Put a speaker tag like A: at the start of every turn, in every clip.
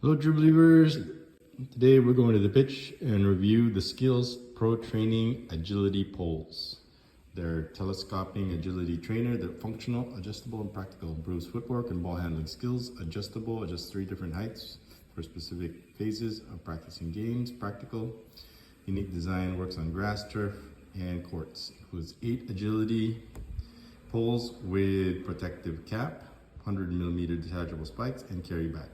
A: Hello, True Believers. Today we're going to the pitch and review the SKLZ Pro Training Agility Poles. They're telescoping agility trainer. They're functional, adjustable, and practical. Improves footwork and ball handling skills. Adjustable, adjusts 3 different heights for specific phases of practicing games. Practical, unique design, works on grass, turf, and courts. Includes 8 agility poles with protective cap, 100mm detachable spikes, and carry back.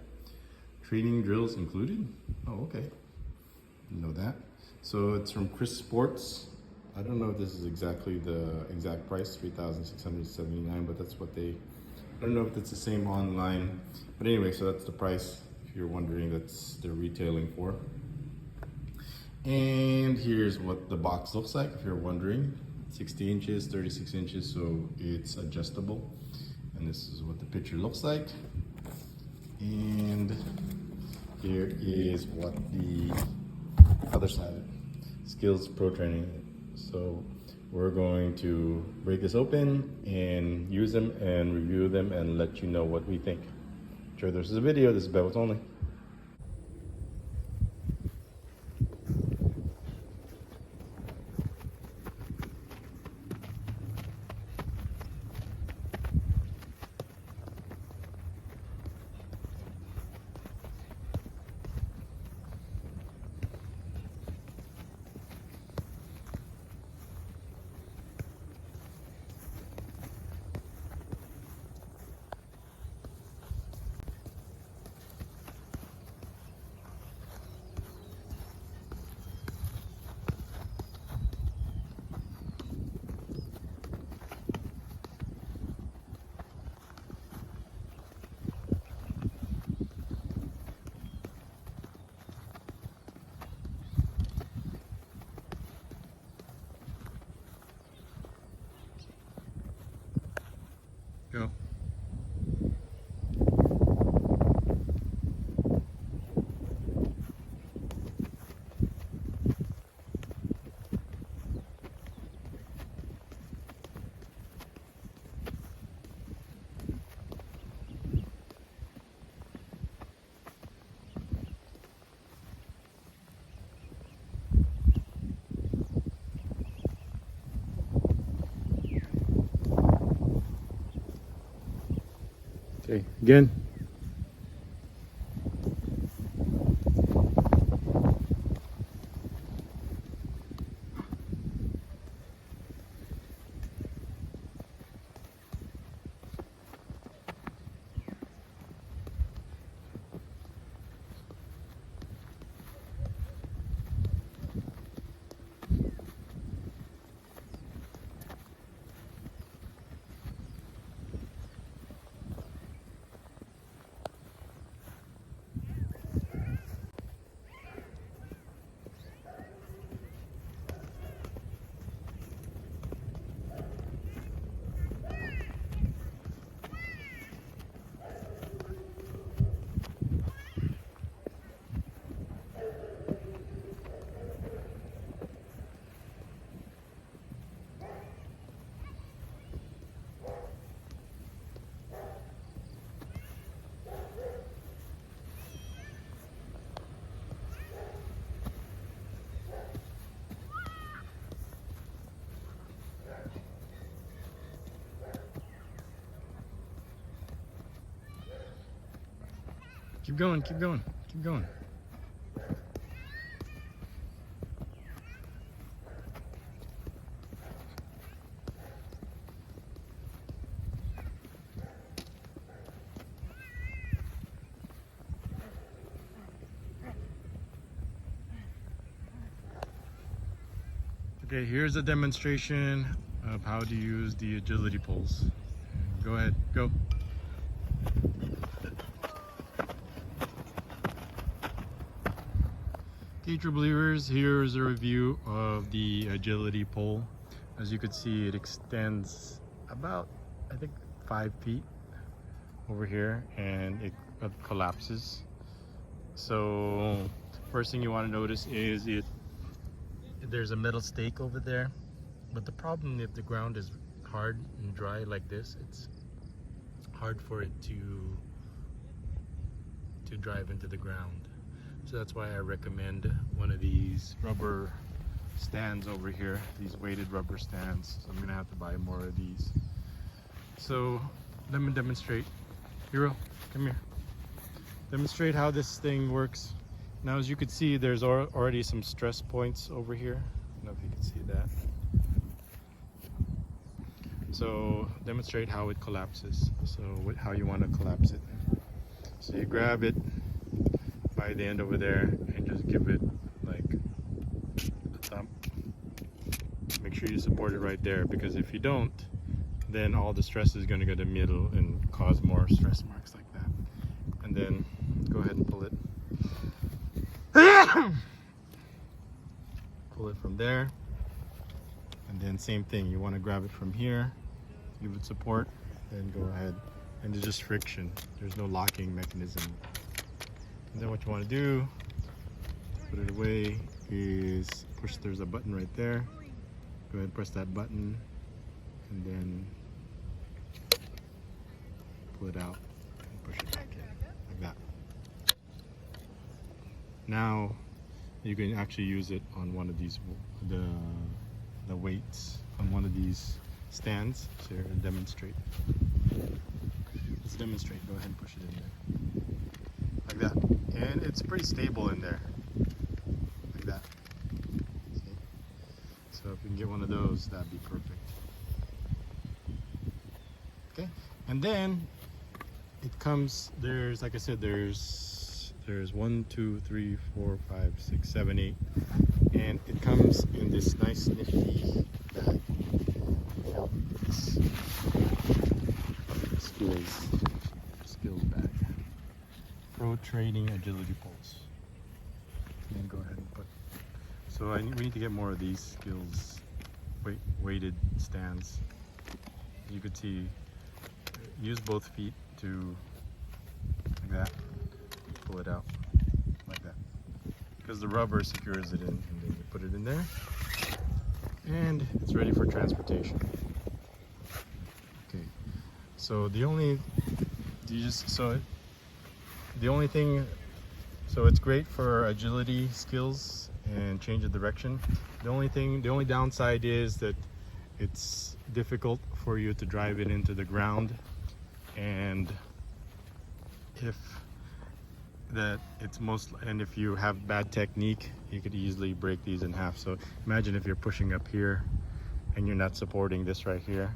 A: Training drills included? Oh, okay. Didn't know that. So it's from Chris Sports. I don't know if this is exactly the exact price, $3,679, but that's what they, I don't know if it's the same online. But anyway, so that's the price. If you're wondering, that's they're retailing for. And here's what the box looks like, if you're wondering. 60 inches, 36 inches, so it's adjustable. And this is what the picture looks like. And here is what the other side of SKLZ Pro Training. So we're going to break this open and use them and review them and let you know what we think. Sure, this is a video. This is bebotsonly. Go. Okay, again. Keep going, keep going, keep going. Okay, here's a demonstration of how to use the agility poles. Go ahead, go. Okay, True Believers, here's a review of the agility pole. As you can see, it extends about, I think, 5 feet over here, and it collapses. So first thing you want to notice is there's a metal stake over there, but the problem, if the ground is hard and dry like this, it's hard for it to to drive into the ground. So that's why I recommend one of these rubber stands over here, these weighted rubber stands. So I'm gonna have to buy more of these. So let me demonstrate. Hero, come here. Demonstrate how this thing works. Now, as you can see, there's already some stress points over here. I don't know if you can see that. So demonstrate how it collapses. So how you want to collapse it. So you grab it by the end over there and just give it like a thump. Make sure you support it right there, because if you don't, then all the stress is going to go to the middle and cause more stress marks like that. And then go ahead and pull it. Pull it from there. And then same thing, you want to grab it from here, give it support, then go ahead. And there's just friction. There's no locking mechanism. And then what you want to do, put it away, is push. There's a button right there. Go ahead and press that button, and then pull it out and push it back in, like that. Now you can actually use it on one of these, the weights on one of these stands. So here, demonstrate. Let's demonstrate. Go ahead and push it in there, like that. And it's pretty stable in there, like that. See? So if you can get one of those, that'd be perfect. Okay, and then it comes. There's, like I said, there's 1, 2, 3, 4, 5, 6, 7, 8, and it comes in this nice nifty bag. Skills bag. Pro Training Agility Poles. And go ahead and put. So we need to get more of these skills weighted stands. You could see, use both feet to, like that, pull it out like that, because the rubber secures it in, and then you put it in there, and it's ready for transportation. Okay, so the only thing, so it's great for agility skills and change of direction. The only downside is that it's difficult for you to drive it into the ground, and if you have bad technique, you could easily break these in half. So imagine if you're pushing up here and you're not supporting this right here,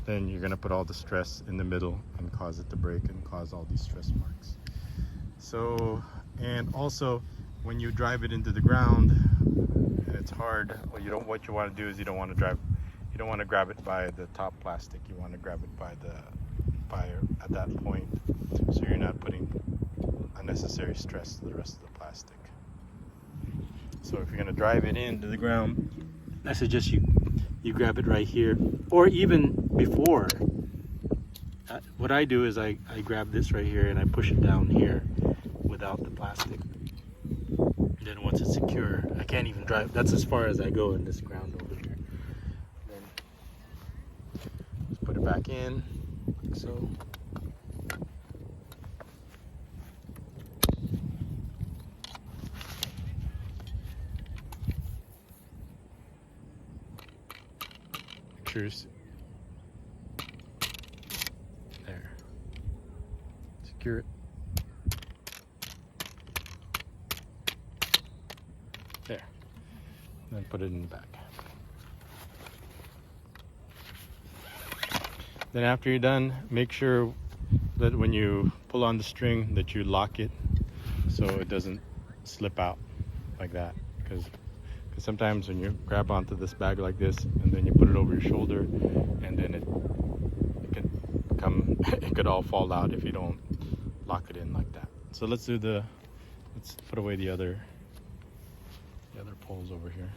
A: then you're going to put all the stress in the middle and cause it to break and cause all these stress marks. So, and also when you drive it into the ground, it's hard. What you want to do is you don't want to grab it by the top plastic. You want to grab it by at that point, so you're not putting unnecessary stress to the rest of the plastic. So if you're going to drive it into the ground, I suggest you grab it right here, or even before. What I do is I grab this right here and I push it down here without the plastic. And then once it's secure, I can't even drive. That's as far as I go in this ground over here. Then just put it back in, like so. Cheers. There. Secure it. There. Then put it in the back. Then after you're done, make sure that when you pull on the string that you lock it so it doesn't slip out like that, because sometimes when you grab onto this bag like this and then you put it over your shoulder, and then it could all fall out if you don't lock it in like that. So let's put away the other poles over here.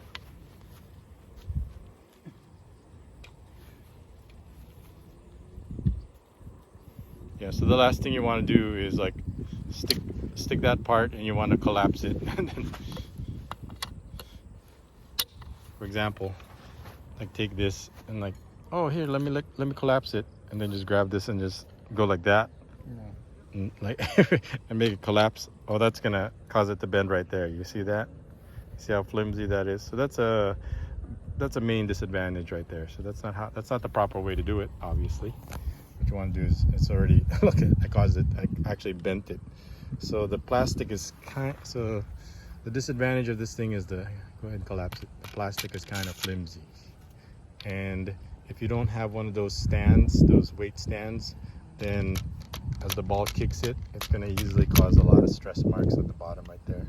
A: Yeah, so the last thing you want to do is like stick that part, and you want to collapse it. And then, for example, like take this and like, oh, here, let me collapse it, and then just grab this and just go like that. like and make it collapse. Oh, that's gonna cause it to bend right there. You see that? See how flimsy that is? So that's a main disadvantage right there. So that's not the proper way to do it, obviously. What you want to do is, it's already look at, I caused it, I actually bent it. So the plastic is so the disadvantage of this thing is go ahead and collapse it. The plastic is kind of flimsy, and if you don't have one of those stands, those weight stands, then as the ball kicks it, it's going to easily cause a lot of stress marks at the bottom right there.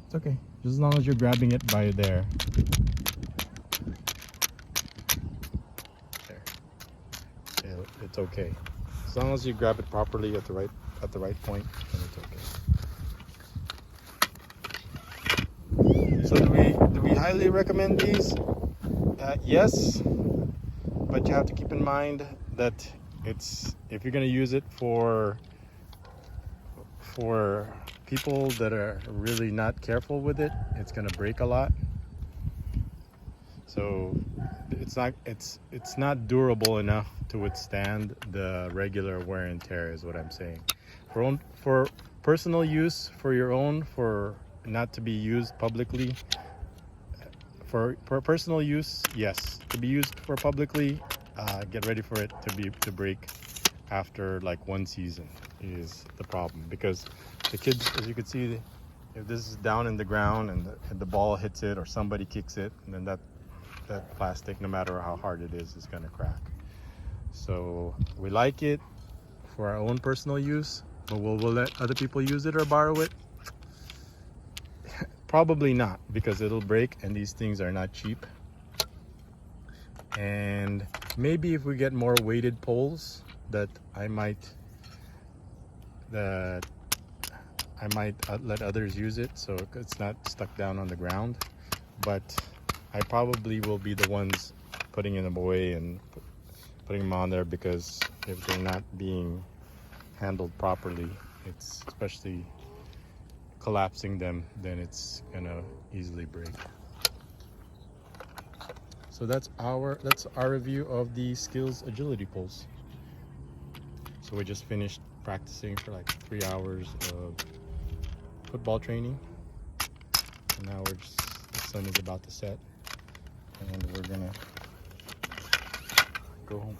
A: It's okay, just as long as you're grabbing it by there. Yeah, it's okay. As long as you grab it properly at the right point, then it's okay. So do we highly recommend these? Yes, but you have to keep in mind that if you're going to use it for people that are really not careful with it, it's going to break a lot. So it's not durable enough to withstand the regular wear and tear, is what I'm saying. For personal use, for not to be used publicly. For personal use, yes. To be used for publicly, get ready for it to break after like one season is the problem, because the kids, as you can see, if this is down in the ground and the ball hits it or somebody kicks it, and then that plastic, no matter how hard it is going to crack. So we like it for our own personal use, but we'll let other people use it or borrow it? Probably not, because it'll break, and these things are not cheap. And maybe if we get more weighted poles, that I might let others use it, so it's not stuck down on the ground. But I probably will be the ones putting them away and putting them on there, because if they're not being handled properly, it's especially collapsing them, then it's gonna easily break. So that's our review of the SKLZ agility poles. So we just finished practicing for like 3 hours of football training, and now the sun is about to set, and we're gonna go home.